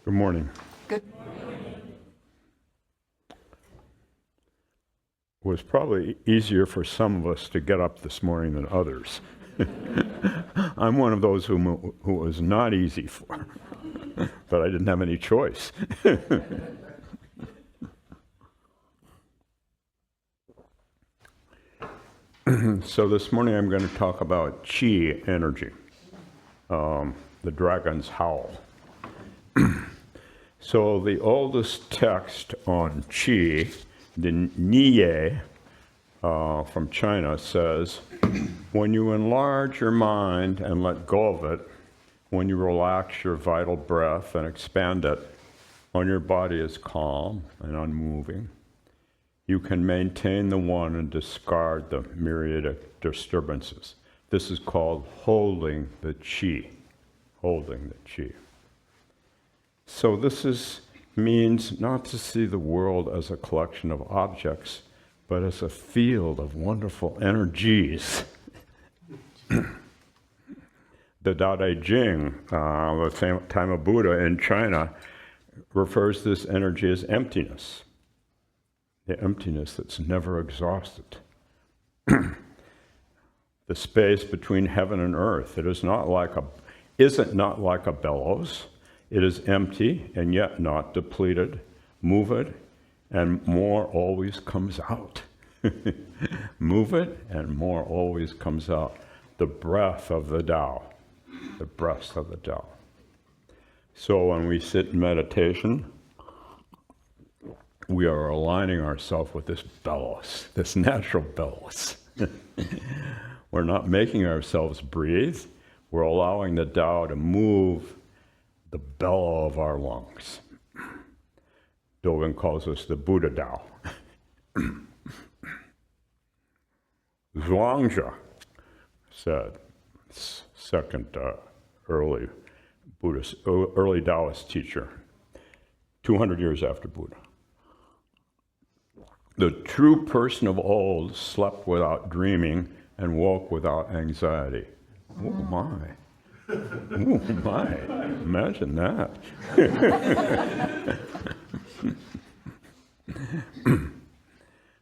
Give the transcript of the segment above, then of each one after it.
Good morning. Good. It was probably easier for some of us to get up this morning than others. I'm one of those who it was not easy for, but I didn't have any choice. So this morning I'm going to talk about Qi energy, the dragon's howl. So the oldest text on Qi, the Niye from China, says, when you enlarge your mind and let go of it, when you relax your vital breath and expand it, when your body is calm and unmoving, you can maintain the one and discard the myriad of disturbances. This is called holding the Qi, holding the Qi. So this means not to see the world as a collection of objects, but as a field of wonderful energies. The Tao Te Ching, the time of Buddha in China, refers to this energy as emptiness. The emptiness that's never exhausted. The space between heaven and earth. It is not like a bellows. It is empty and yet not depleted. Move it, and more always comes out. Move it, and more always comes out. The breath of the Tao. The breath of the Tao. So when we sit in meditation, we are aligning ourselves with this bellows, this natural bellows. We're not making ourselves breathe. We're allowing the Tao to move the bellow of our lungs. Dogen calls us the Buddha Tao. Zhuangzi said, second early Buddhist, early Taoist teacher, 200 years after Buddha. The true person of old slept without dreaming and woke without anxiety. Oh my. Oh my. Imagine that.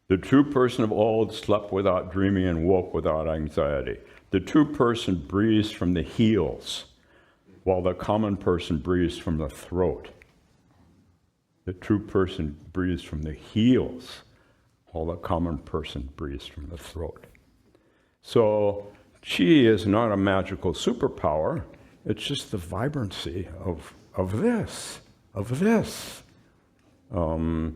The true person of old slept without dreaming and woke without anxiety. The true person breathes from the heels, while the common person breathes from the throat. The true person breathes from the heels, while the common person breathes from the throat. So Qi is not a magical superpower, it's just the vibrancy of this. In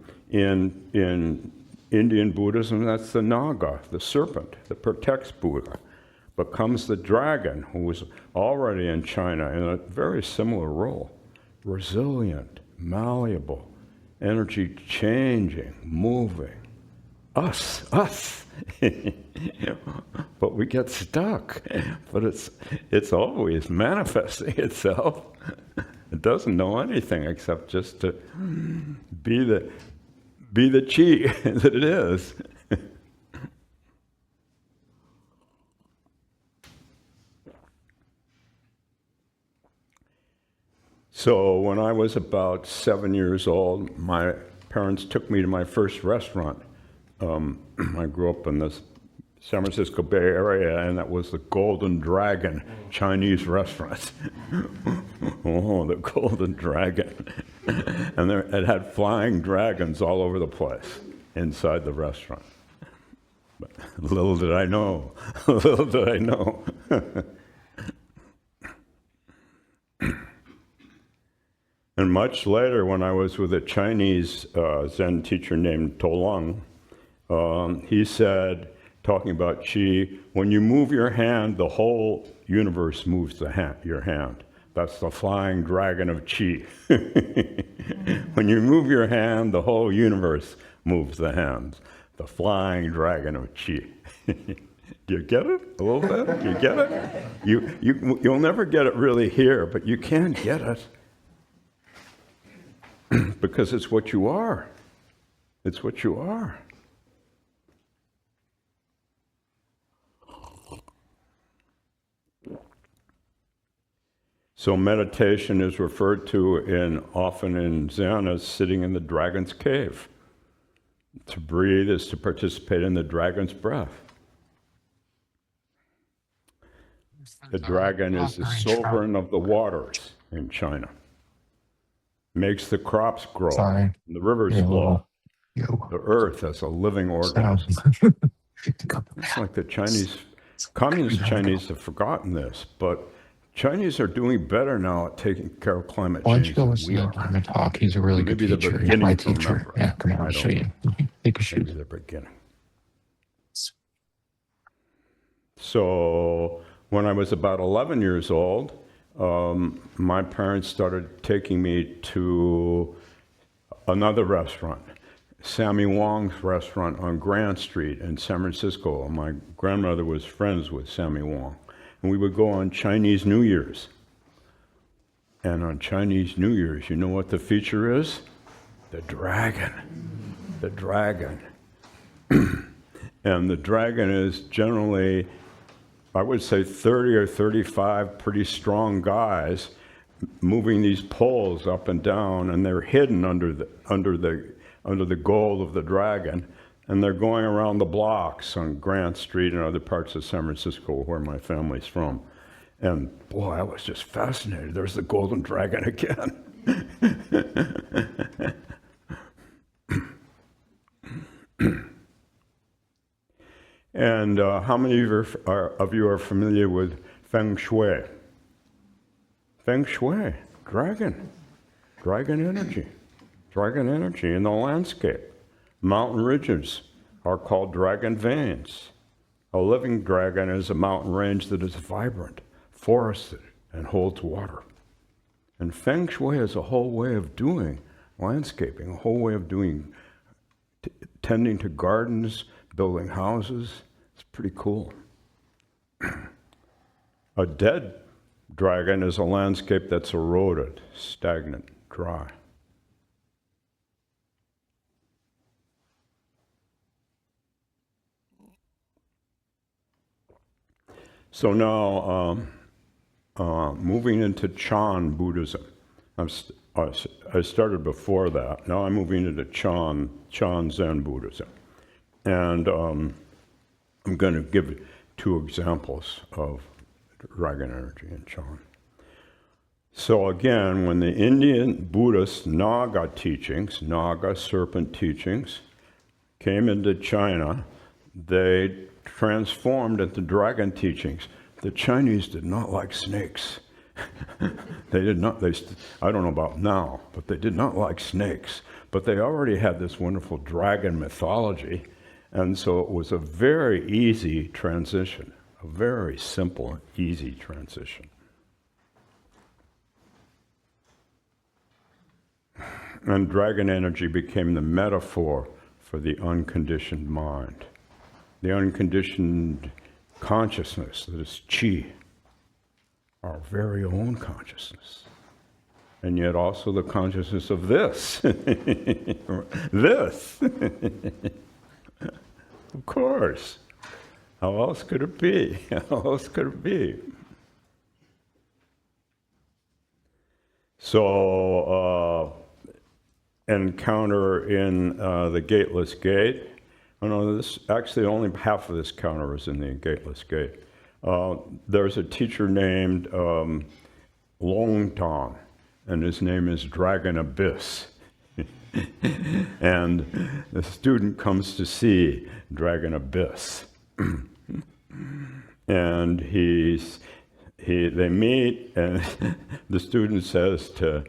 Indian Buddhism, that's the Naga, the serpent that protects Buddha. But comes the dragon, who was already in China in a very similar role. Resilient, malleable, energy changing, moving. Us. But we get stuck. But it's always manifesting itself. It doesn't know anything except just to be the Qi that it is. So when I was about 7 years old, my parents took me to my first restaurant. I grew up in the San Francisco Bay Area, and that was the Golden Dragon Chinese restaurant. Oh, the Golden Dragon. And it had flying dragons all over the place inside the restaurant. But little did I know. And much later, when I was with a Chinese Zen teacher named Tolong, he said, talking about Qi, when you move your hand, the whole universe moves your hand. That's the flying dragon of Qi. When you move your hand, the whole universe moves the hand. The flying dragon of Qi. Do you get it a little bit? Do you get it? You'll never get it really here, but you can get it. Because it's what you are. It's what you are. So meditation is referred to often in Zen as sitting in the dragon's cave. To breathe is to participate in the dragon's breath. The dragon is the sovereign of the waters in China. Makes the crops grow, and the rivers flow. The earth as a living organism. It's like the communist Chinese have forgotten this, but Chinese are doing better now at taking care of climate change. Why don't you go listen to him talk? He's a really good teacher. He's my teacher. Yeah, come on, I'll show you. Take a shoot. Maybe the beginning. So when I was about 11 years old, my parents started taking me to another restaurant, Sammy Wong's restaurant on Grand Street in San Francisco. My grandmother was friends with Sammy Wong. And we would go on Chinese New Year's. And on Chinese New Year's, you know what the feature is? The dragon. The dragon. And the dragon is generally, I would say 30 or 35 pretty strong guys moving these poles up and down, and they're hidden under the gold of the dragon. And they're going around the blocks on Grant Street and other parts of San Francisco where my family's from. And boy, I was just fascinated. There's the golden dragon again. And how many of you are familiar with Feng Shui? Feng Shui, dragon energy in the landscape. Mountain ridges are called dragon veins. A living dragon is a mountain range that is vibrant, forested, and holds water. And Feng Shui is a whole way of doing landscaping, a whole way of doing, tending to gardens, building houses. It's pretty cool. A dead dragon is a landscape that's eroded, stagnant, dry. So now, moving into Chan Buddhism. I started before that. Now I'm moving into Chan Zen Buddhism. And I'm going to give 2 examples of dragon energy in Chan. So again, when the Indian Buddhist Naga teachings, Naga serpent teachings, came into China, they transformed into dragon teachings. The Chinese did not like snakes. They did not, I don't know about now, but they did not like snakes. But they already had this wonderful dragon mythology, and so it was a very easy transition, a very simple, easy transition. And dragon energy became the metaphor for the unconditioned mind. The unconditioned consciousness that is chi, our very own consciousness. And yet also the consciousness of this. This. Of course. How else could it be? How else could it be? So, encounter in the Gateless Gate. Oh no, this actually only half of this counter is in the Gateless Gate. There's a teacher named Long Tom, and his name is Dragon Abyss. And the student comes to see Dragon Abyss. And they meet, and the student says to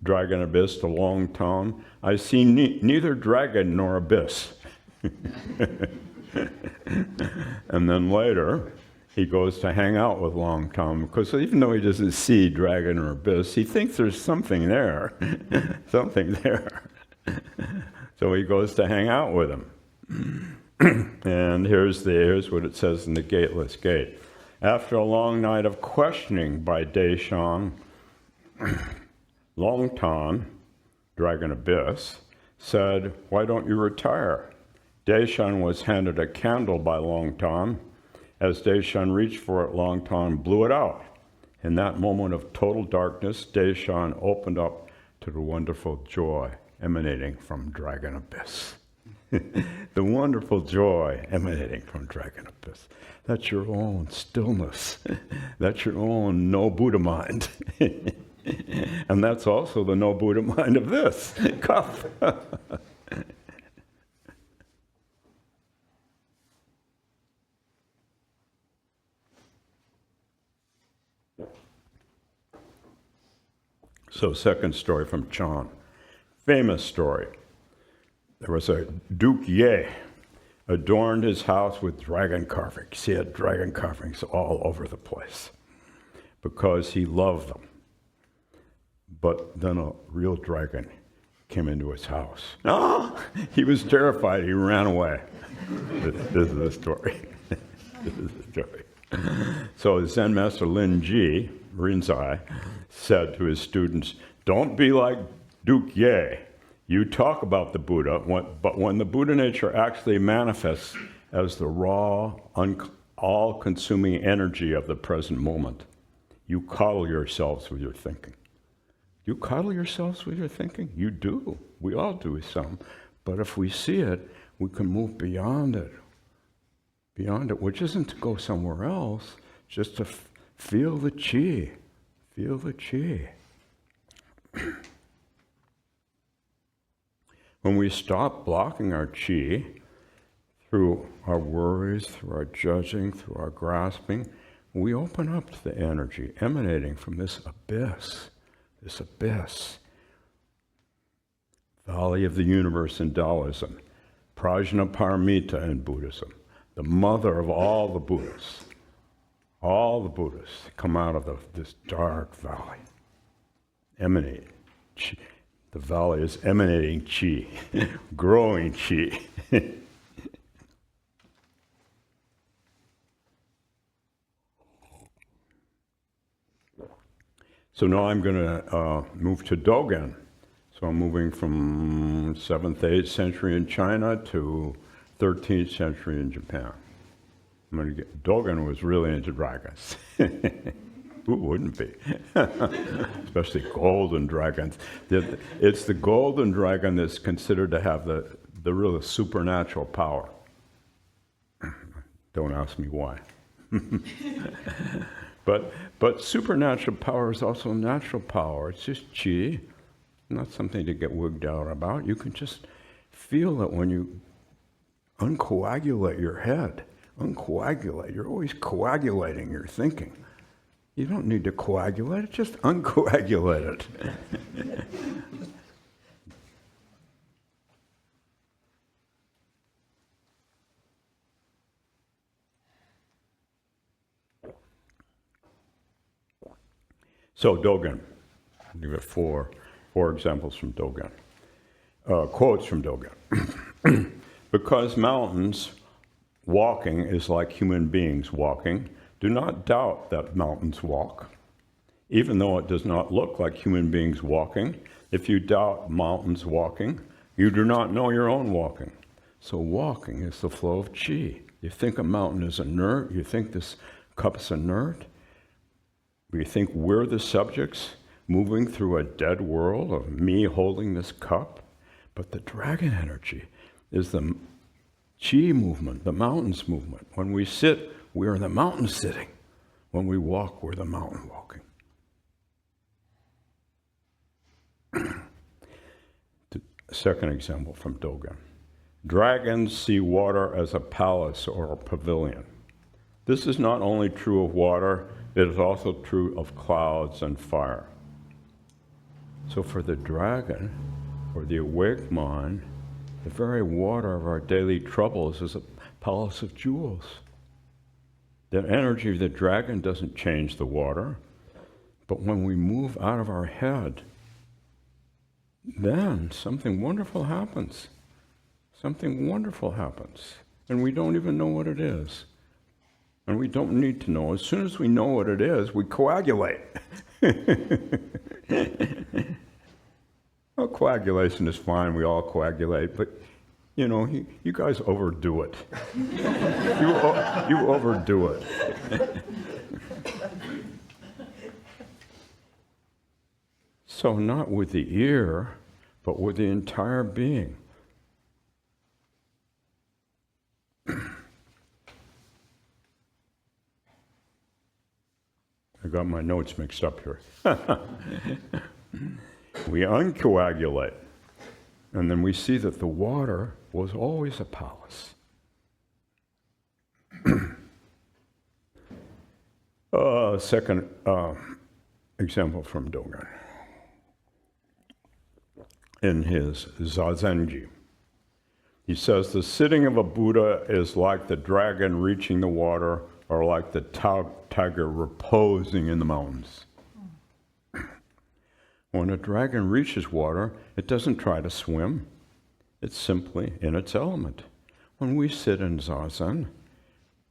Dragon Abyss, to Long Tom, I see neither dragon nor abyss. And then later, he goes to hang out with Long Tom, because even though he doesn't see dragon or abyss, he thinks there's something there, something there. So he goes to hang out with him. And here's what it says in the Gateless Gate. After a long night of questioning by Deishang, Long Tom, Dragon Abyss, said, "Why don't you retire?" Deishang was handed a candle by Long Tom. As Deishang reached for it, Long Tom blew it out. In that moment of total darkness, Deshan opened up to the wonderful joy emanating from Dragon Abyss. The wonderful joy emanating from Dragon Abyss. That's your own stillness. That's your own no Buddha mind. And that's also the no Buddha mind of this cup. So, second story from Chan. Famous story. There was a Duke Ye adorned his house with dragon carvings. He had dragon carvings all over the place because he loved them. But then a real dragon came into his house. Oh, he was terrified. He ran away. This is the story. This is the story. So Zen Master Rinzai said to his students, don't be like Duke Ye. You talk about the Buddha, but when the Buddha nature actually manifests as the raw, all-consuming energy of the present moment, you coddle yourselves with your thinking. You coddle yourselves with your thinking? You do. We all do some. But if we see it, we can move beyond it. Beyond it, which isn't to go somewhere else, just to feel the chi. Feel the chi. When we stop blocking our chi through our worries, through our judging, through our grasping, we open up to the energy emanating from this abyss. This abyss. Valley of the universe in Taoism, Prajnaparamita in Buddhism, the mother of all the Buddhas. All the Buddhas come out of this dark valley, emanate. The valley is emanating chi, growing chi. So now I'm going to move to Dogen. So I'm moving from 7th, 8th century in China to 13th century in Japan. Dogen was really into dragons. Who wouldn't be? Especially golden dragons. It's the golden dragon that's considered to have the real supernatural power. Don't ask me why. But supernatural power is also natural power. It's just chi, not something to get wigged out about. You can just feel it when you uncoagulate your head. Uncoagulate. You're always coagulating your thinking. You don't need to coagulate it, just uncoagulate it. So Dogen, I'll give it four examples from Dogen. Quotes from Dogen. Because mountains walking is like human beings walking, do not doubt that mountains walk. Even though it does not look like human beings walking, if you doubt mountains walking, you do not know your own walking. So walking is the flow of chi. You think a mountain is inert, you think this cup is inert, we think we're the subjects moving through a dead world of me holding this cup. But the dragon energy is the chi movement, the mountains movement. When we sit, we're the mountain sitting. When we walk, we're the mountain walking. Second example from Dogen. Dragons see water as a palace or a pavilion. This is not only true of water, it is also true of clouds and fire. So for the dragon, or the awake mind, the very water of our daily troubles is a palace of jewels. The energy of the dragon doesn't change the water, but when we move out of our head, then something wonderful happens. Something wonderful happens, and we don't even know what it is. And we don't need to know. As soon as we know what it is, we coagulate. Well, coagulation is fine. We all coagulate, but you know, you guys overdo it. You overdo it. So not with the ear, but with the entire being. I got my notes mixed up here. We uncoagulate, and then we see that the water was always a palace. Second example from Dogen. In his Zazenji, he says, the sitting of a Buddha is like the dragon reaching the water, or like the tiger reposing in the mountains. When a dragon reaches water, it doesn't try to swim. It's simply in its element. When we sit in Zazen,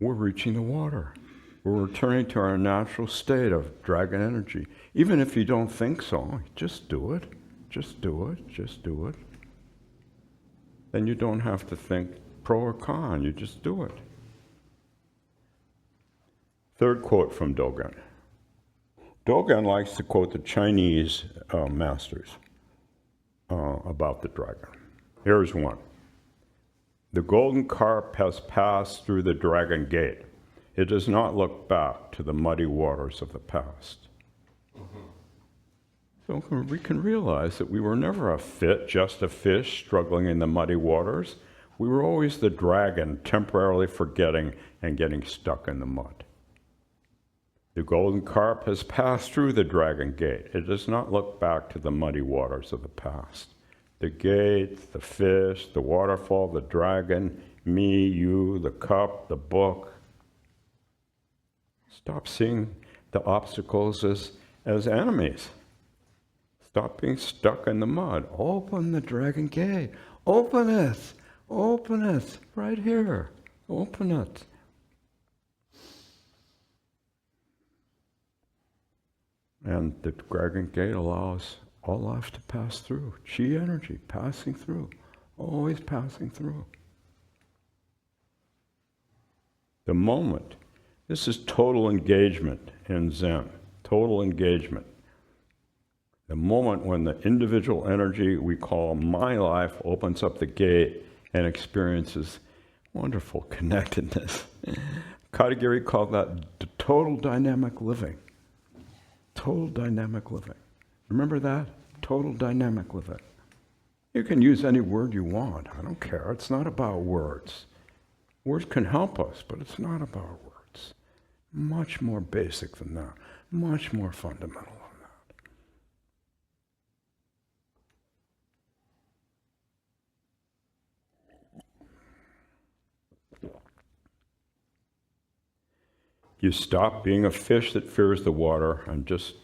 we're reaching the water. We're returning to our natural state of dragon energy. Even if you don't think so, just do it. Just do it. Just do it. Then you don't have to think pro or con. You just do it. Third quote from Dogen. Dogen likes to quote the Chinese masters about the dragon. Here's one. The golden carp has passed through the dragon gate. It does not look back to the muddy waters of the past. So we can realize that we were never just a fish struggling in the muddy waters. We were always the dragon temporarily forgetting and getting stuck in the mud. The golden carp has passed through the dragon gate. It does not look back to the muddy waters of the past. The gate, the fish, the waterfall, the dragon, me, you, the cup, the book. Stop seeing the obstacles as enemies. Stop being stuck in the mud. Open the dragon gate. Open it. Open it. Right here. Open it. And the dragon gate allows all life to pass through. Chi energy passing through. Always passing through. The moment. This is total engagement in Zen. Total engagement. The moment when the individual energy we call my life opens up the gate and experiences wonderful connectedness. Katagiri called that total dynamic living. Total dynamic living. Remember that? Total dynamic living. You can use any word you want. I don't care. It's not about words. Words can help us, but it's not about words. Much more basic than that. Much more fundamental than that. You stop being a fish that fears the water and just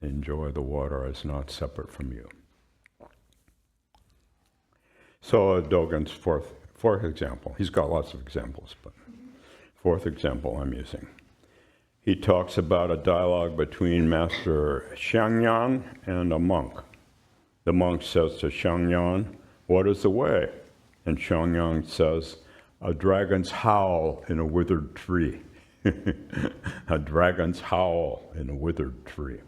enjoy the water as not separate from you. So Dogen's fourth example, he's got lots of examples, but fourth example I'm using. He talks about a dialogue between Master Xiangyan and a monk. The monk says to Xiangyan, "What is the way?" And Xiangyan says, "A dragon's howl in a withered tree." A dragon's howl in a withered tree.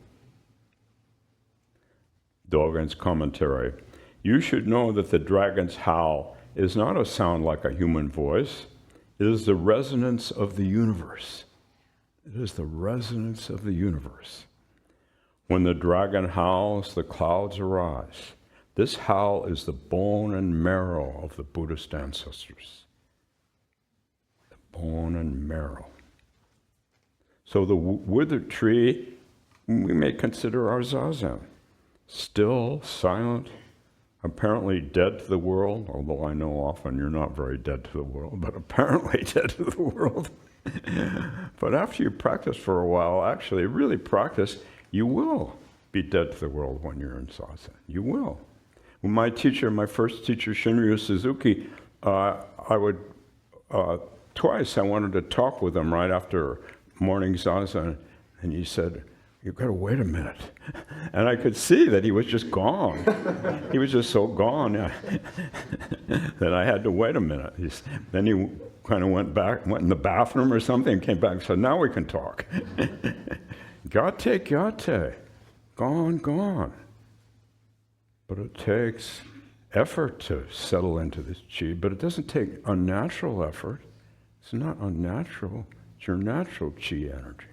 Dogen's commentary. You should know that the dragon's howl is not a sound like a human voice. It is the resonance of the universe. It is the resonance of the universe. When the dragon howls, the clouds arise. This howl is the bone and marrow of the Buddhist ancestors. The bone and marrow. So the withered tree, we may consider our zazen. Still, silent, apparently dead to the world, although I know often you're not very dead to the world, but apparently dead to the world. But after you practice for a while, actually really practice, you will be dead to the world when you're in zazen. You will. When my first teacher, Shinryu Suzuki, twice I wanted to talk with him right after morning zazen, and he said, "You've got to wait a minute." And I could see that he was just gone. He was just so gone that I had to wait a minute. Then he kind of went in the bathroom or something, and came back and said, "Now we can talk." Gate. gone, gone. But it takes effort to settle into this chi, but it doesn't take unnatural effort. It's not unnatural, it's your natural chi energy.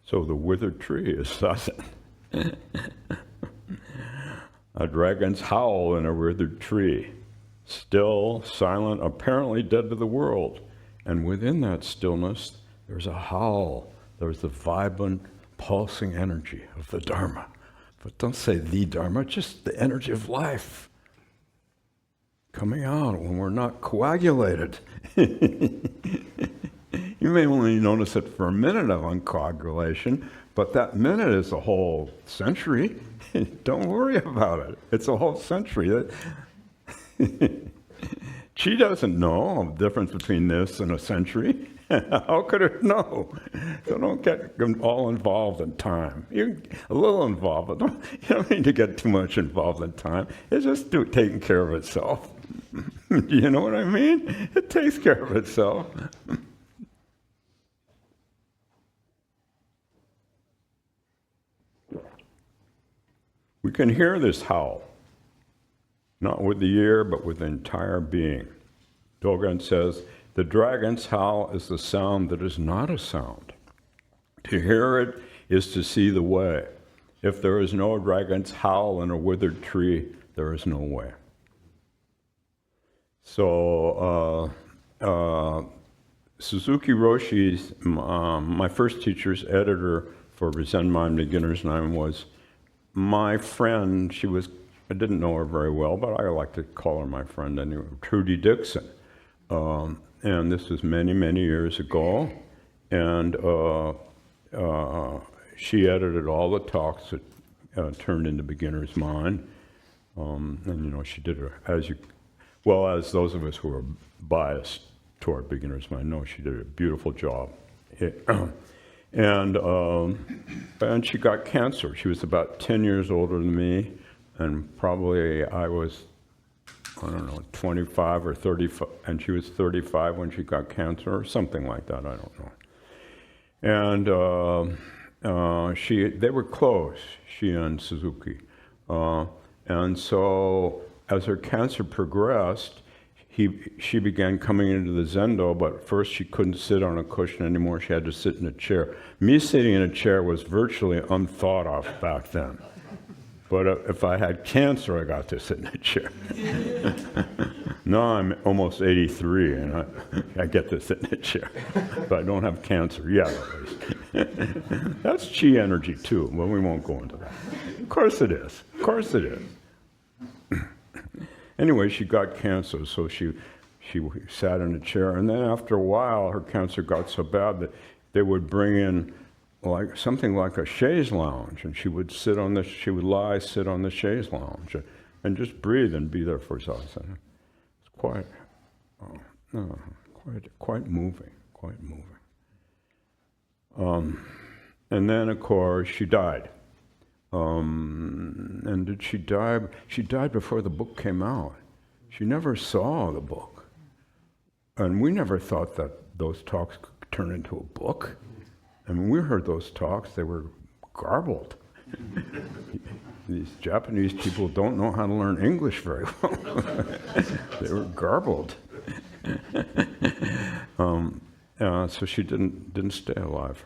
So the withered tree is sucking. A dragon's howl in a withered tree, still, silent, apparently dead to the world. And within that stillness, there's a howl. There's the vibrant, pulsing energy of the Dharma. But don't say the Dharma, just the energy of life coming out when we're not coagulated. You may only notice it for a minute of uncoagulation, but that minute is a whole century. Don't worry about it. It's a whole century. She doesn't know the difference between this and a century. How could it know? So don't get all involved in time. You're a little involved, but you don't need to get too much involved in time. It's just taking care of itself. You know what I mean? It takes care of itself. We can hear this howl, not with the ear, but with the entire being. Dogen says, the dragon's howl is the sound that is not a sound. To hear it is to see the way. If there is no dragon's howl in a withered tree, there is no way. So, Suzuki Roshi's, my first teacher's editor for Zen Mind Beginner's Mind was my friend. I didn't know her very well, but I like to call her my friend anyway, Trudy Dixon. And this was many, many years ago. And she edited all the talks that turned into Beginner's Mind. And, she did it as those of us who are biased toward Beginner's Mind know, she did a beautiful job. And she got cancer. She was about 10 years older than me, and probably I was, 25 or 35, and she was 35 when she got cancer, or something like that, I don't know. And they were close, she and Suzuki. And so as her cancer progressed, she began coming into the Zendo, but first she couldn't sit on a cushion anymore. She had to sit in a chair. Me sitting in a chair was virtually unthought of back then. But if I had cancer, I got to sit in a chair. Now I'm almost 83, and I get to sit in a chair. But I don't have cancer yet, at least. That's chi energy, too, but we won't go into that. Of course it is. Of course it is. Anyway, she got cancer, so she sat in a chair, and then after a while, her cancer got so bad that they would bring in something like a chaise lounge, and she would sit on the chaise lounge, and just breathe and be there for herself. It's quite moving, And then, of course, she died. And did she die? She died before the book came out. She never saw the book. And we never thought that those talks could turn into a book. And when we heard those talks, they were garbled. These Japanese people don't know how to learn English very well. They were garbled. So she didn't stay alive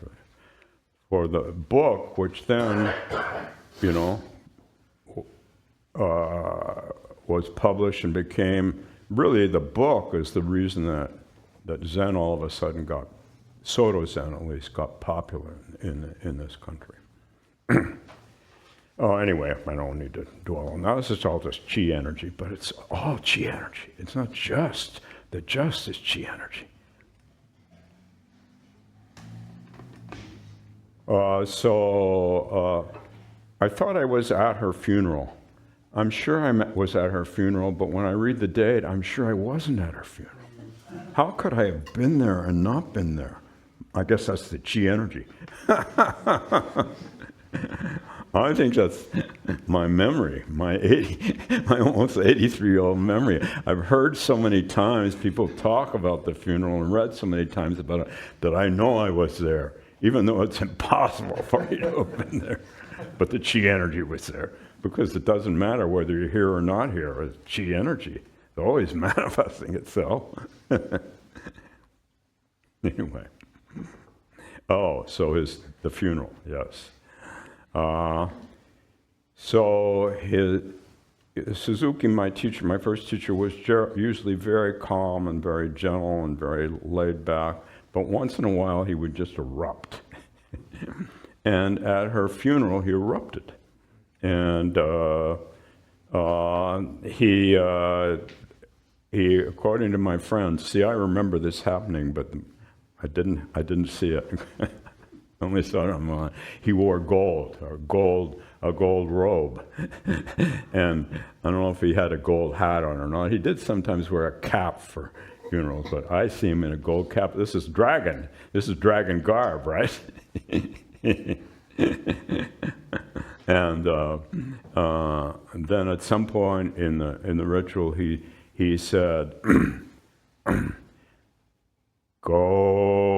for the book, which then, was published and became, really the book is the reason that Zen all of a sudden Soto Zen at least, got popular in this country. Anyway, I don't need to dwell on that. This is all just chi energy, but it's all chi energy. It's not just. The just is chi energy. So I thought I was at her funeral. I'm sure I was at her funeral, but when I read the date, I'm sure I wasn't at her funeral. How could I have been there and not been there? I guess that's the chi energy. I think that's my memory, my almost 83-year-old memory. I've heard so many times people talk about the funeral and read so many times about it that I know I was there, even though it's impossible for me to have been there. But the chi energy was there, because it doesn't matter whether you're here or not here. It's chi energy. It's always manifesting itself. Anyway. Oh, so the funeral, yes. So Suzuki, my teacher, my first teacher, was usually very calm and very gentle and very laid back, but once in a while he would just erupt. And at her funeral, he erupted. And he, according to my friends, see, I remember this happening, but I didn't see it. I only saw it online. He wore gold, a gold robe. And I don't know if he had a gold hat on or not. He did sometimes wear a cap for funerals, but I see him in a gold cap. This is dragon garb, right? And then at some point in the ritual, he said, "Go,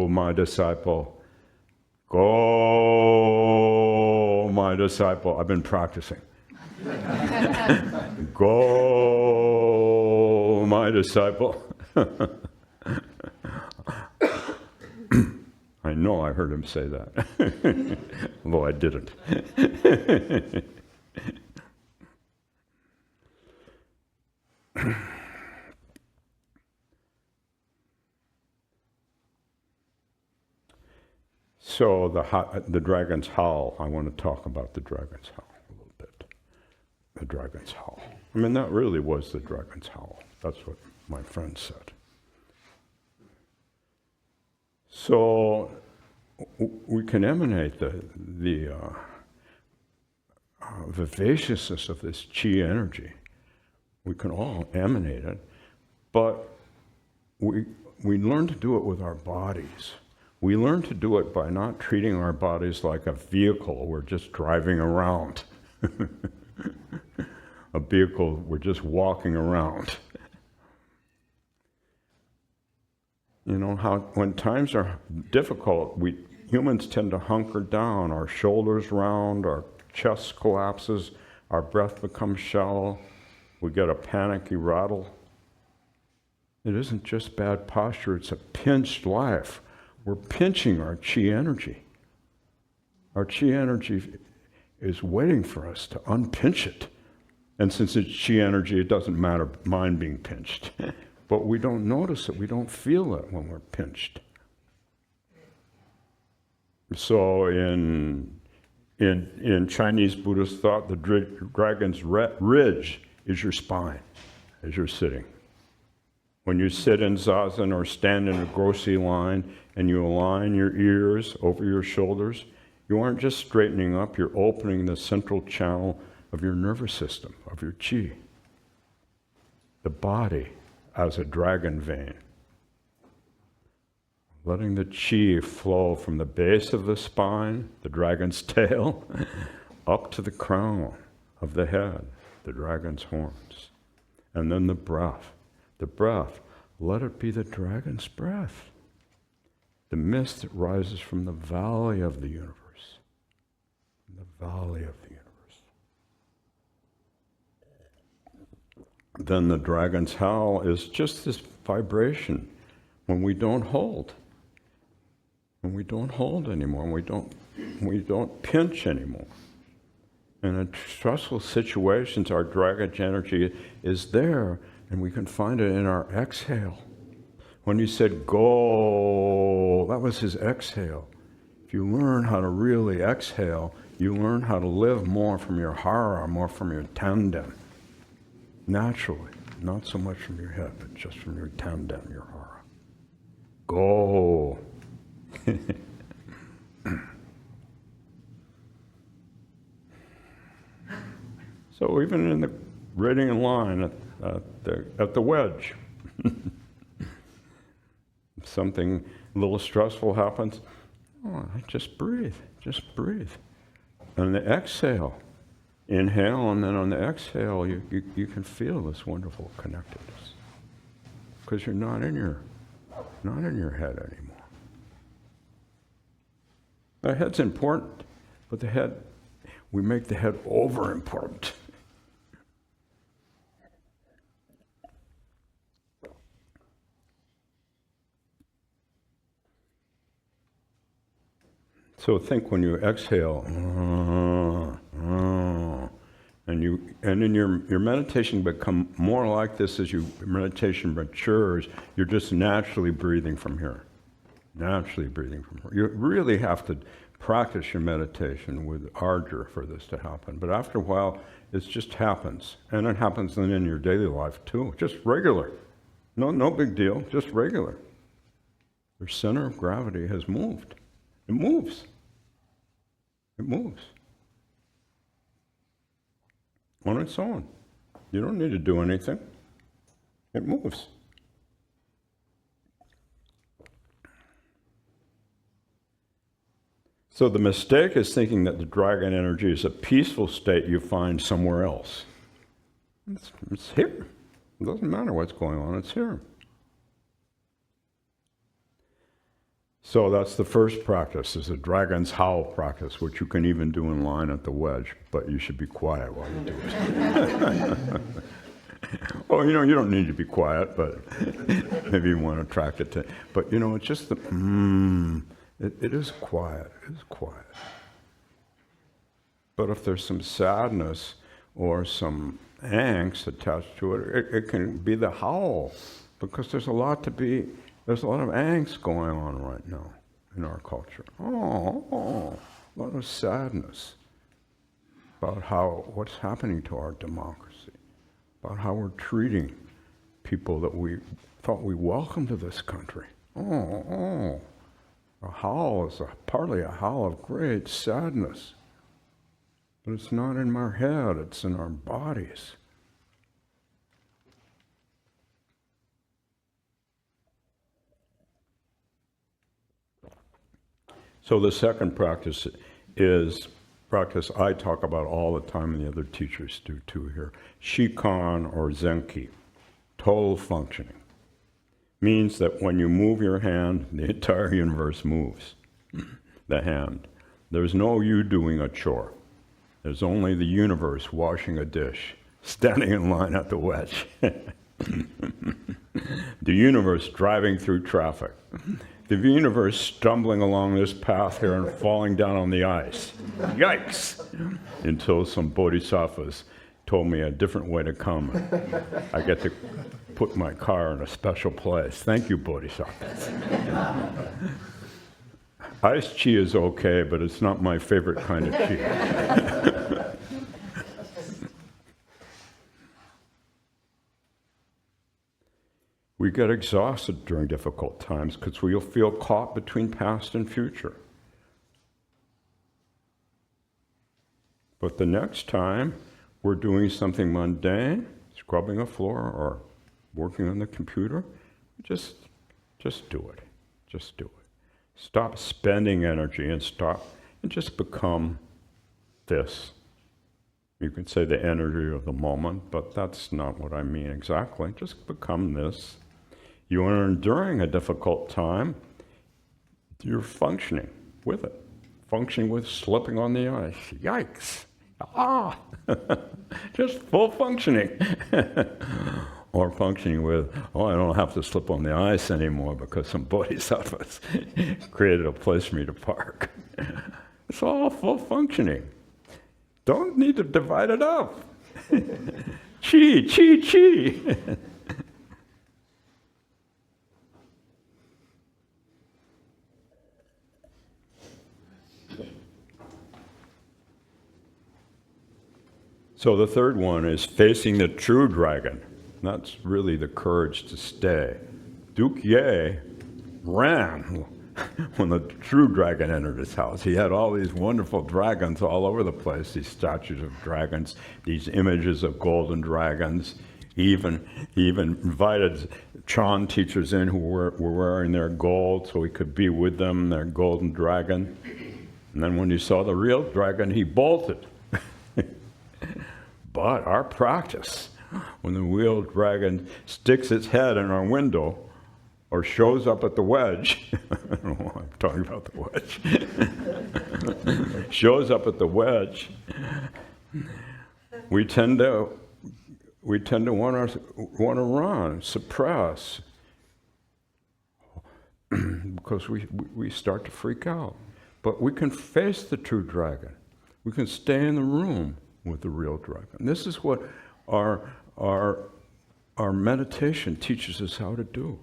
my disciple. Go, my disciple." I've been practicing. Go, my disciple. I know I heard him say that, although I didn't. So the dragon's howl, I want to talk about the dragon's howl a little bit. The dragon's howl. I mean, that really was the dragon's howl. That's what my friend said. So we can emanate the vivaciousness of this chi energy. We can all emanate it, but we learn to do it with our bodies. We learn to do it by not treating our bodies like a vehicle we're just driving around. A vehicle we're just walking around. You know, when times are difficult, humans tend to hunker down. Our shoulders round, our chest collapses, our breath becomes shallow. We get a panicky rattle. It isn't just bad posture, it's a pinched life. We're pinching our chi energy. Our chi energy is waiting for us to unpinch it. And since it's chi energy, it doesn't matter mind being pinched. But we don't notice it, we don't feel it when we're pinched. So in Chinese Buddhist thought, the dragon's ridge is your spine as you're sitting. When you sit in zazen or stand in a grosi line and you align your ears over your shoulders, you aren't just straightening up, you're opening the central channel of your nervous system, of your chi. The body as a dragon vein. Letting the chi flow from the base of the spine, the dragon's tail, up to the crown of the head, the dragon's horns. And then the breath. The breath, let it be the dragon's breath. The mist that rises from the valley of the universe. The valley of the universe. Then the dragon's howl is just this vibration when we don't hold. When we don't hold anymore, we don't pinch anymore. And in stressful situations, our dragon energy is there, and we can find it in our exhale. When he said, go, that was his exhale. If you learn how to really exhale, you learn how to live more from your hara, more from your tanden. Naturally, not so much from your head, but just from your tanden, your hara. Go. So even in the waiting in line at the wedge, if something a little stressful happens, just breathe, just breathe. And the exhale. Inhale, and then on the exhale, you can feel this wonderful connectedness. Because you're not in your head anymore. The head's important, but we make the head over important. So think when you exhale, and then your meditation become more like this as your meditation matures. You're just naturally breathing from here. Naturally breathing from here. You really have to practice your meditation with ardor for this to happen. But after a while, it just happens. And it happens then in your daily life too. Just regular. No big deal, just regular. Your center of gravity has moved. It moves. It moves. On its own. You don't need to do anything. It moves. So the mistake is thinking that the dragon energy is a peaceful state you find somewhere else. It's here. It doesn't matter what's going on, it's here. So that's the first practice, is a dragon's howl practice, which you can even do in line at the wedge, but you should be quiet while you do it. Well, you don't need to be quiet, but maybe you want to attract it to. But it's just the it is quiet. It is quiet. But if there's some sadness or some angst attached to it, it can be the howl, because there's a lot of angst going on right now in our culture. A lot of sadness about what's happening to our democracy, about how we're treating people that we thought we welcomed to this country. A howl is partly a howl of great sadness. But it's not in our head, it's in our bodies. So the second practice is practice I talk about all the time, and the other teachers do too here. Shikan or Zenki, total functioning. Means that when you move your hand, the entire universe moves the hand. There's no you doing a chore. There's only the universe washing a dish, standing in line at the wedge. The universe driving through traffic. The universe stumbling along this path here and falling down on the ice. Yikes! Until some bodhisattvas told me a different way to come. I get to put my car in a special place. Thank you, bodhisattvas. Ice chi is okay, but it's not my favorite kind of chi. We get exhausted during difficult times because we'll feel caught between past and future. But the next time we're doing something mundane, scrubbing a floor or working on the computer, just do it. Just do it. Stop spending energy and just become this. You can say the energy of the moment, but that's not what I mean exactly. Just become this. You are enduring a difficult time. You're functioning with it. Functioning with slipping on the ice. Yikes. Just full functioning. Or functioning with, I don't have to slip on the ice anymore because some bodhisattvas created a place for me to park. It's all full functioning. Don't need to divide it up. Chi, chi, chi. So the third one is facing the true dragon. That's really the courage to stay. Duke Ye ran when the true dragon entered his house. He had all these wonderful dragons all over the place, these statues of dragons, these images of golden dragons. He even invited Chan teachers in who were wearing their gold so he could be with them, their golden dragon. And then when he saw the real dragon, he bolted. But our practice, when the real dragon sticks its head in our window or shows up at the wedge, I don't know why I'm talking about the wedge, shows up at the wedge, we tend to want to run, suppress, because we start to freak out. But we can face the true dragon. We can stay in the room with the real dragon. This is what our meditation teaches us how to do.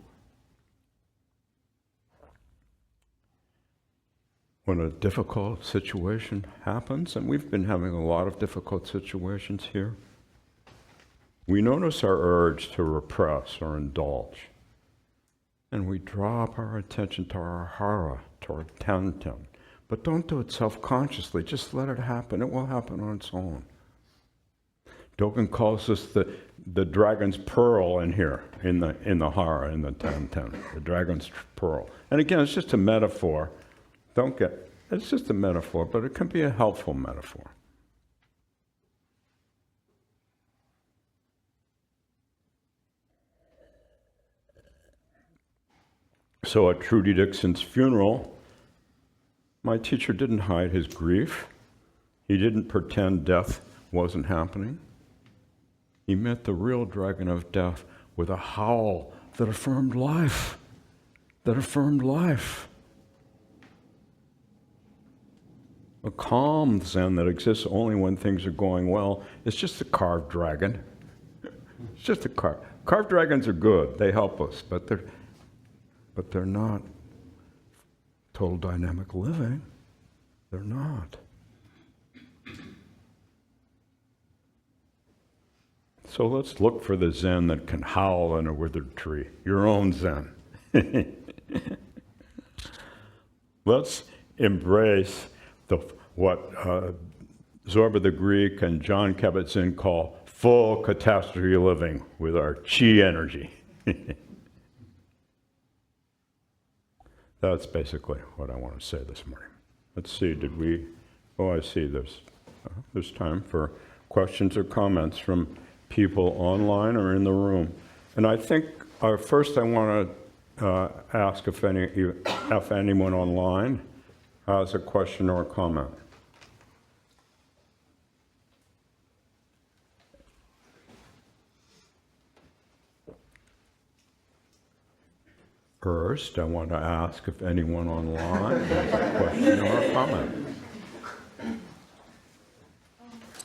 When a difficult situation happens, and we've been having a lot of difficult situations here, we notice our urge to repress or indulge. And we drop our attention to our hara, to our ten-ten. But don't do it self-consciously. Just let it happen. It will happen on its own. Dogen calls this the dragon's pearl in here, in the hara, in the ten-ten, the dragon's pearl. And again, it's just a metaphor. It's just a metaphor, but it can be a helpful metaphor. So at Trudy Dixon's funeral, my teacher didn't hide his grief. He didn't pretend death wasn't happening. He met the real dragon of death with a howl that affirmed life, A calm Zen that exists only when things are going well. It's just a carved dragon. It's just a carved dragons are good. They help us, but they're not total dynamic living. They're not. So let's look for the Zen that can howl in a withered tree. Your own Zen. Let's embrace what Zorba the Greek and John Kabat-Zinn call full catastrophe living with our chi energy. That's basically what I want to say this morning. Let's see, I see there's time for questions or comments from people online or in the room. And I think first I want to ask if anyone online has a question or a comment. First, I want to ask if anyone online has a question or a comment.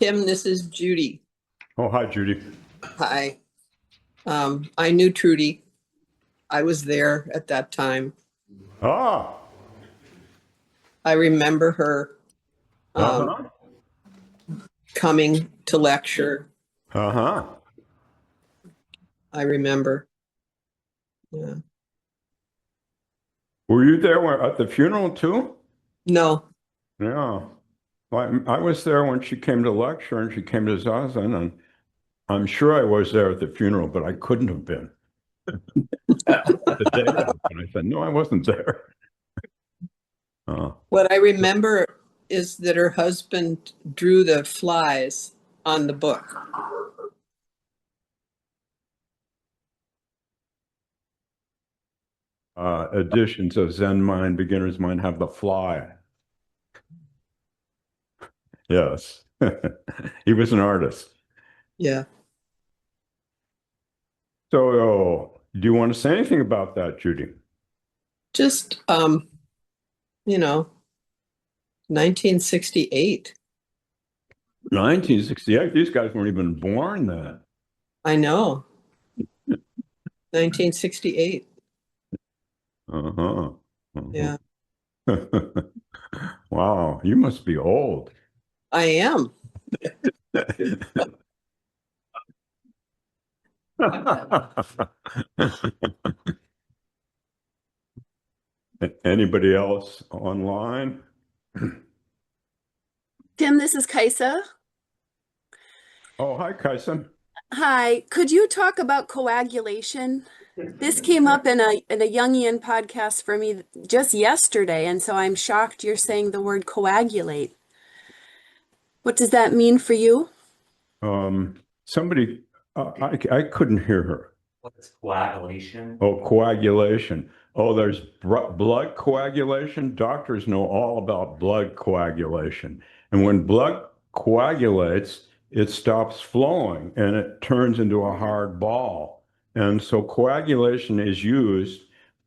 Tim, this is Judy. Oh, hi, Judy. Hi. I knew Trudy. I was there at that time. Ah. I remember her coming to lecture. Uh-huh. I remember. Yeah. Were you there at the funeral too? No. Yeah. Well, I was there when she came to lecture and she came to Zazen, and I'm sure I was there at the funeral, but I couldn't have been. The day of, and I said, no, I wasn't there. What I remember is that her husband drew the flies on the book. Editions of Zen Mind, Beginner's Mind have the fly. Yes. He was an artist. Yeah. So, do you want to say anything about that, Judy? Just, 1968. 1968? These guys weren't even born then. I know. 1968. Uh-huh. Yeah. Wow, you must be old. I am. Anybody else online? Tim, this is Kaisa. Oh, hi, Kaisen. Hi, could you talk about coagulation? This came up in a Jungian podcast for me just yesterday, and so I'm shocked you're saying the word coagulate. What does that mean for you? Somebody, I couldn't hear her. What's coagulation? Oh, coagulation. Oh, there's blood coagulation. Doctors know all about blood coagulation. And when blood coagulates, it stops flowing and it turns into a hard ball. And so coagulation is used,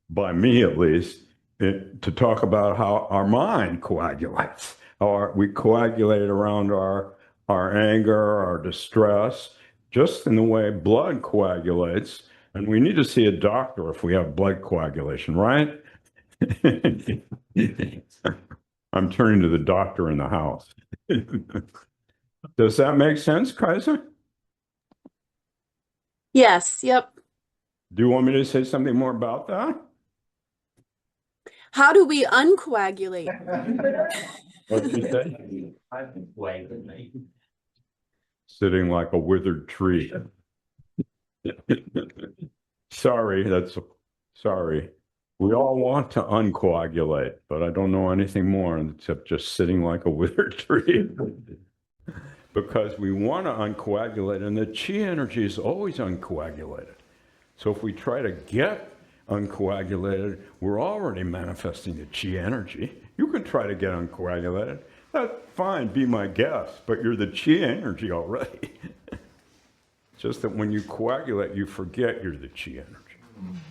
by me at least, to talk about how our mind coagulates. Or we coagulate around our anger, our distress, just in the way blood coagulates. And we need to see a doctor if we have blood coagulation, right? I'm turning to the doctor in the house. Does that make sense, Kaiser? Yes, yep. Do you want me to say something more about that? How do we uncoagulate? What'd you say? I've been coagulating. Sitting like a withered tree. Sorry. We all want to uncoagulate, but I don't know anything more except just sitting like a withered tree. Because we want to uncoagulate, and the chi energy is always uncoagulated. So if we try to get uncoagulated, we're already manifesting the chi energy. You can try to get uncoagulated. That's fine, be my guest, but you're the chi energy already. Just that when you coagulate, you forget you're the chi energy.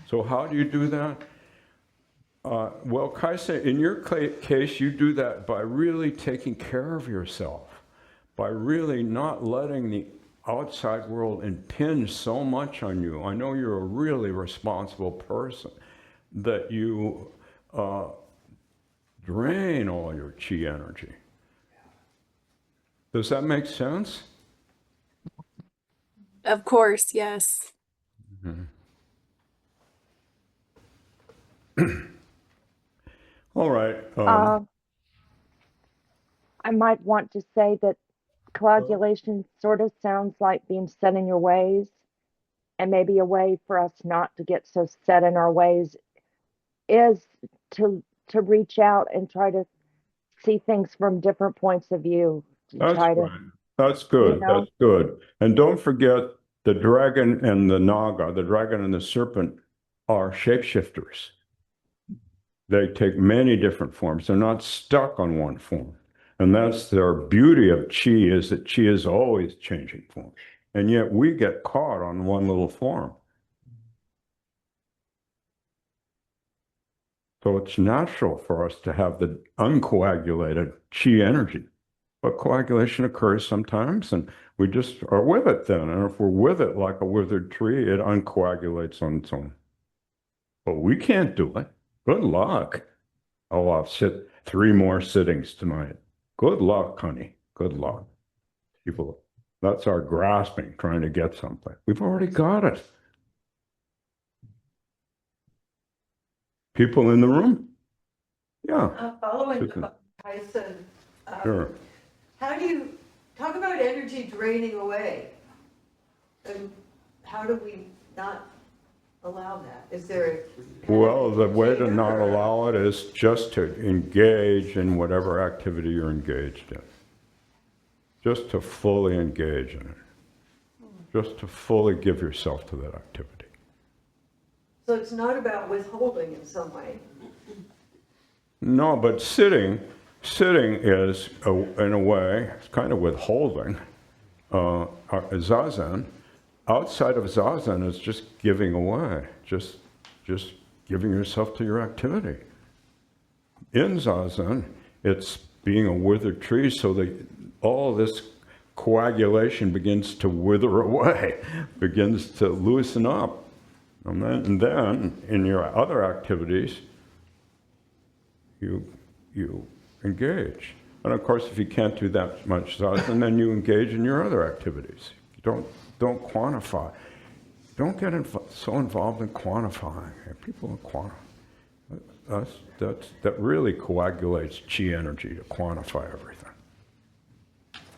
So how do you do that? Well, Kaisa, in your case, you do that by really taking care of yourself, by really not letting the outside world impinge so much on you. I know you're a really responsible person, that you drain all your chi energy. Does that make sense? Of course, yes. All right. I might want to say that coagulation sort of sounds like being set in your ways, and maybe a way for us not to get so set in our ways is to reach out and try to see things from different points of view. That's right. That's good. You know? That's good. And don't forget the dragon and the naga, the dragon and the serpent, are shapeshifters. They take many different forms. They're not stuck on one form. And that's their beauty of chi, is that chi is always changing form. And yet we get caught on one little form. So it's natural for us to have the uncoagulated chi energy. But coagulation occurs sometimes, and we just are with it then. And if we're with it like a withered tree, it uncoagulates on its own. But we can't do it. Good luck. Oh, I'll sit 3 more sittings tonight. Good luck, honey. Good luck. People, that's our grasping, trying to get something. We've already got it. People in the room? Yeah. Following Tyson, Sure. how do you talk about energy draining away? And how do we not allow that? Is there Well, the way to not allow it is just to engage in whatever activity you're engaged in. Just to fully engage in it. Just to fully give yourself to that activity. So it's not about withholding in some way. No, but sitting is, in a way, it's kind of withholding. Zazen, outside of Zazen is just giving away, just giving yourself to your activity. In Zazen, it's being a withered tree, so that all this coagulation begins to wither away, begins to loosen up. And then in your other activities, you engage. And of course, if you can't do that much Zazen, then you engage in your other activities. Don't quantify. Don't get so involved in quantifying. People quantify. That really coagulates chi energy, to quantify everything.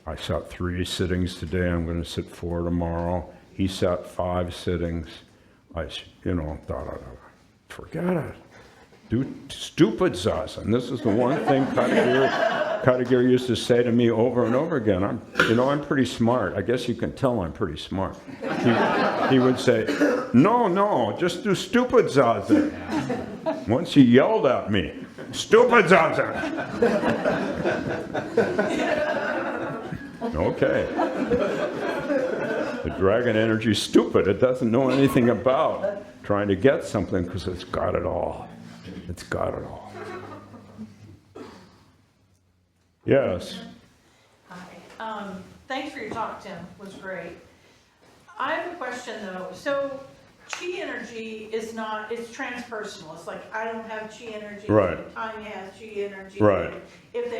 I sat 3 sittings today. I'm going to sit 4 tomorrow. He sat 5 sittings. thought, forget it. Do stupid zazen. This is the one thing Katagiri used to say to me over and over again. I'm pretty smart. I guess you can tell I'm pretty smart. He would say, no, just do stupid zazen. Once he yelled at me, stupid zazen. Okay. The dragon energy is stupid. It doesn't know anything about trying to get something because it's got it all. It's got it all. Yes. Hi. Thanks for your talk, Tim. It was great. I have a question though. So chi energy is not, it's transpersonal. It's like I don't have chi energy. Right. Tanya has chi energy. Right. If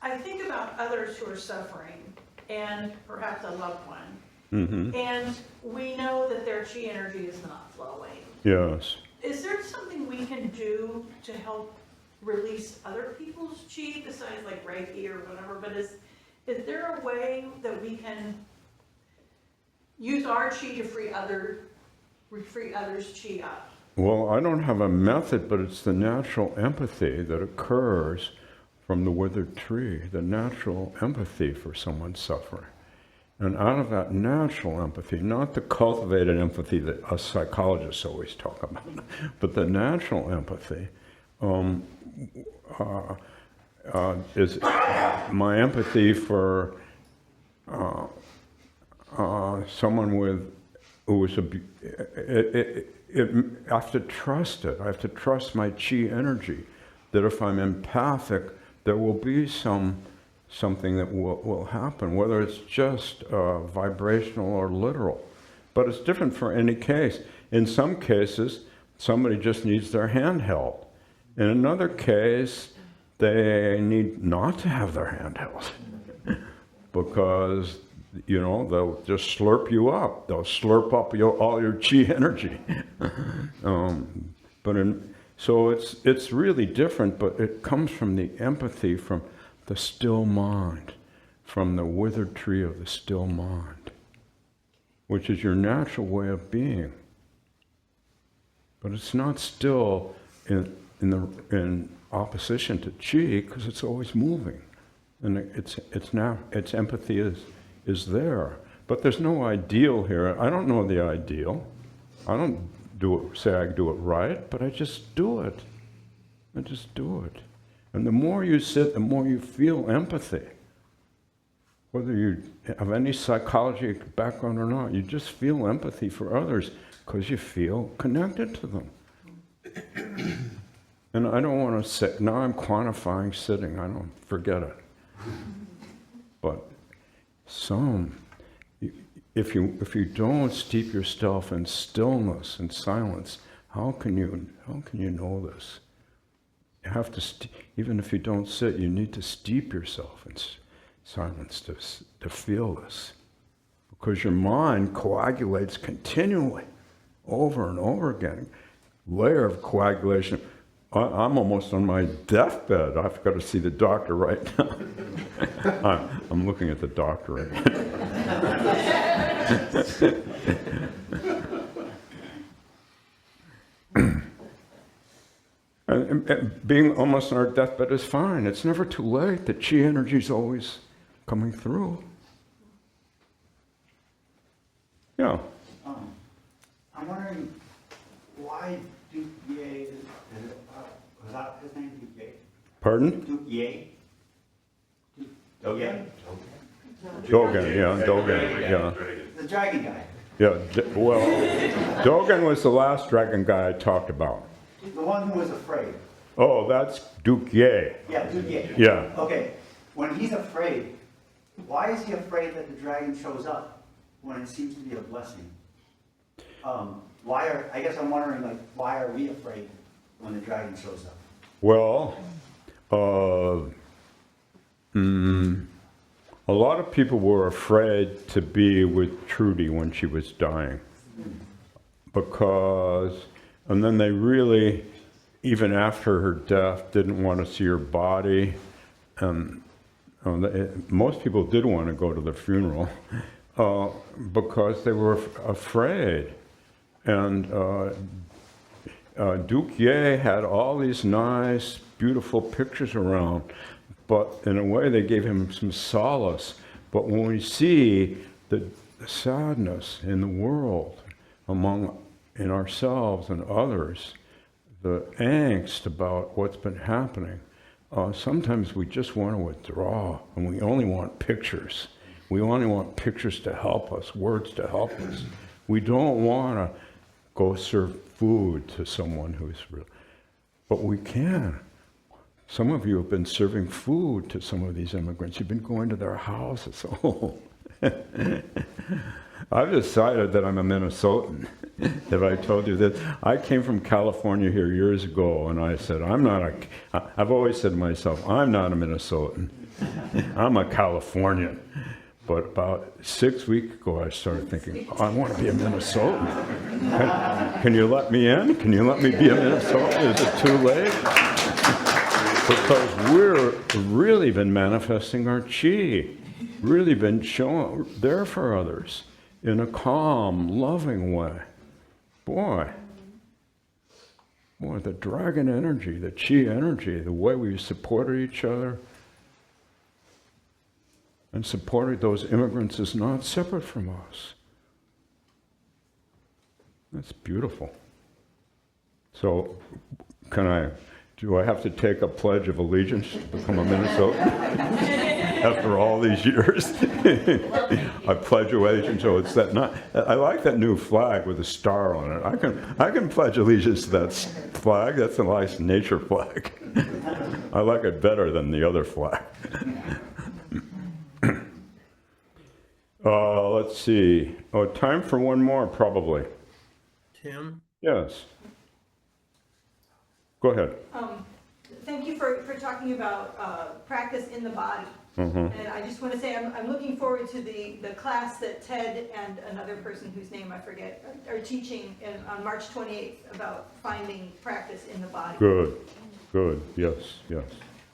I think about others who are suffering and perhaps a loved one, and we know that their chi energy is not flowing. Yes. Is there something we can do to help release other people's chi besides like Reiki or whatever? But is there a way that we can use our chi to free others' chi up? Well, I don't have a method, but it's the natural empathy that occurs from the withered tree, the natural empathy for someone suffering. And out of that natural empathy, not the cultivated empathy that us psychologists always talk about, but the natural empathy is my empathy for someone who was I have to trust it. I have to trust my chi energy, that if I'm empathic, there will be something that will happen, whether it's just vibrational or literal. But it's different for any case. In some cases, somebody just needs their hand held. In another case, they need not to have their hand held because, they'll just slurp you up. They'll slurp up all your chi energy. So it's really different, but it comes from the empathy from the still mind, from the withered tree of the still mind, which is your natural way of being. But it's not still in opposition to chi, because it's always moving, and its empathy is there. But there's no ideal here. I don't know the ideal. I don't say I do it right, but I just do it. I just do it. And the more you sit, the more you feel empathy. Whether you have any psychology background or not, you just feel empathy for others because you feel connected to them. And I don't want to sit, now I'm quantifying sitting, I don't forget it. But if you don't steep yourself in stillness and silence, how can you know this? You have to, even if you don't sit, you need to steep yourself in silence to feel this. Because your mind coagulates continually, over and over again. Layer of coagulation. I'm almost on my deathbed. I've got to see the doctor right now. I'm looking at the doctor right now. And being almost on our deathbed is fine. It's never too late. The chi energy is always coming through. Yeah. I'm wondering why Duke Ye was that his name? Duke Ye? Pardon? Duke Ye? Dogen? Dogen, yeah. The dragon guy. Yeah, well, Dogen was the last dragon guy I talked about. The one who was afraid. Oh, that's Duke Ye. Yeah, Duke Ye. Yeah. Okay, when he's afraid, why is he afraid that the dragon shows up when it seems to be a blessing? I guess I'm wondering, why are we afraid when the dragon shows up? Well, a lot of people were afraid to be with Trudy when she was dying. And then they really, even after her death, didn't want to see her body. Most people did want to go to the funeral. because they were afraid. And Duke Ye had all these nice, beautiful pictures around, but in a way they gave him some solace. But when we see the sadness in the world, in ourselves and others, the angst about what's been happening, sometimes we just want to withdraw, and we only want pictures. We only want pictures to help us, words to help us. We don't want to go serve food to someone who's real. But we can. Some of you have been serving food to some of these immigrants. You've been going to their houses. Oh. I've decided that I'm a Minnesotan. Have I told you that? I came from California here years ago, and I said, I've always said to myself, I'm not a Minnesotan. I'm a Californian. But about 6 weeks ago, I started thinking, I want to be a Minnesotan. Can you let me in? Can you let me be a Minnesotan? Is it too late? Because we're really been manifesting our chi, really been there for others in a calm, loving way. Boy, the dragon energy, the chi energy, the way we supported each other and supported those immigrants is not separate from us. That's beautiful. So, do I have to take a pledge of allegiance to become a Minnesotan? After all these years, I pledge allegiance. So it's that. I like that new flag with a star on it. I can pledge allegiance to that flag. That's a nice nature flag. I like it better than the other flag. Let's see. Oh, time for one more, probably. Tim? Yes. Go ahead. Thank you for talking about practice in the body. Mm-hmm. And I just want to say I'm looking forward to the class that Ted and another person whose name I forget are teaching on March 28th about finding practice in the body. Good. Yes.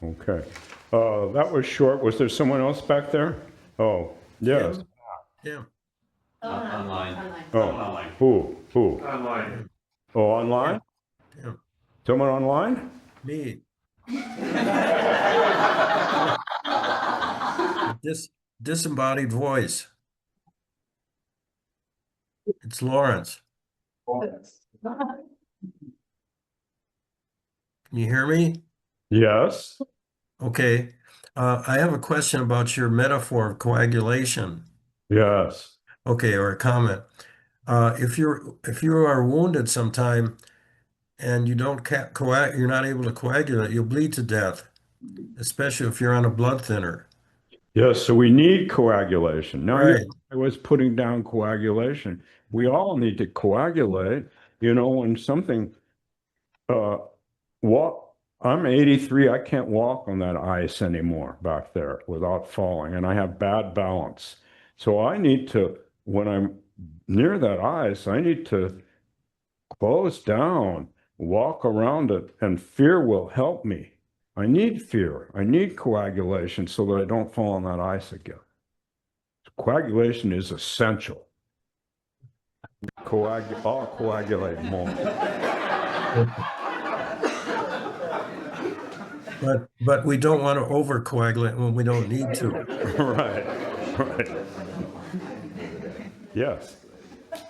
Okay. That was short. Was there someone else back there? Oh, yes. Tim? Online. Oh, Online. who? Online. Oh, online? Tim? Someone online? Me? Disembodied voice. It's Lawrence. Can you hear me? Yes. Okay. I have a question about your metaphor of coagulation. Yes. Okay, or a comment. If you are wounded sometime and you don't you're not able to coagulate, you'll bleed to death, especially if you're on a blood thinner. Yes, so we need coagulation. Now, Right. I was putting down coagulation. We all need to coagulate. When something, I'm 83, I can't walk on that ice anymore back there without falling, and I have bad balance. So I need to, when I'm near that ice, I need to close down, walk around it, and fear will help me. I need fear. I need coagulation so that I don't fall on that ice again. Coagulation is essential. I'll coagulate more. But we don't want to overcoagulate when we don't need to. Right. Yes.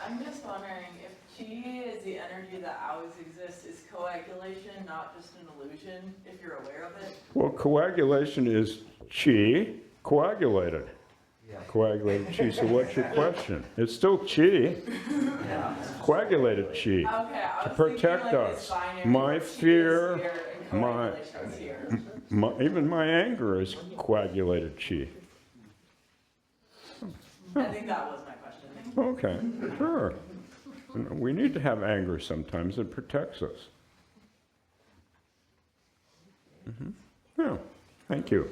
I'm just wondering if chi is the energy that always exists, is coagulation not just an illusion if you're aware of it? Well, coagulation is chi coagulated. Coagulated chi. So what's your question? It's still chi. Coagulated chi. Okay, To protect us. My fear, even my anger is coagulated chi. I think that was my question. Okay, sure. We need to have anger sometimes. It protects us. Yeah, thank you.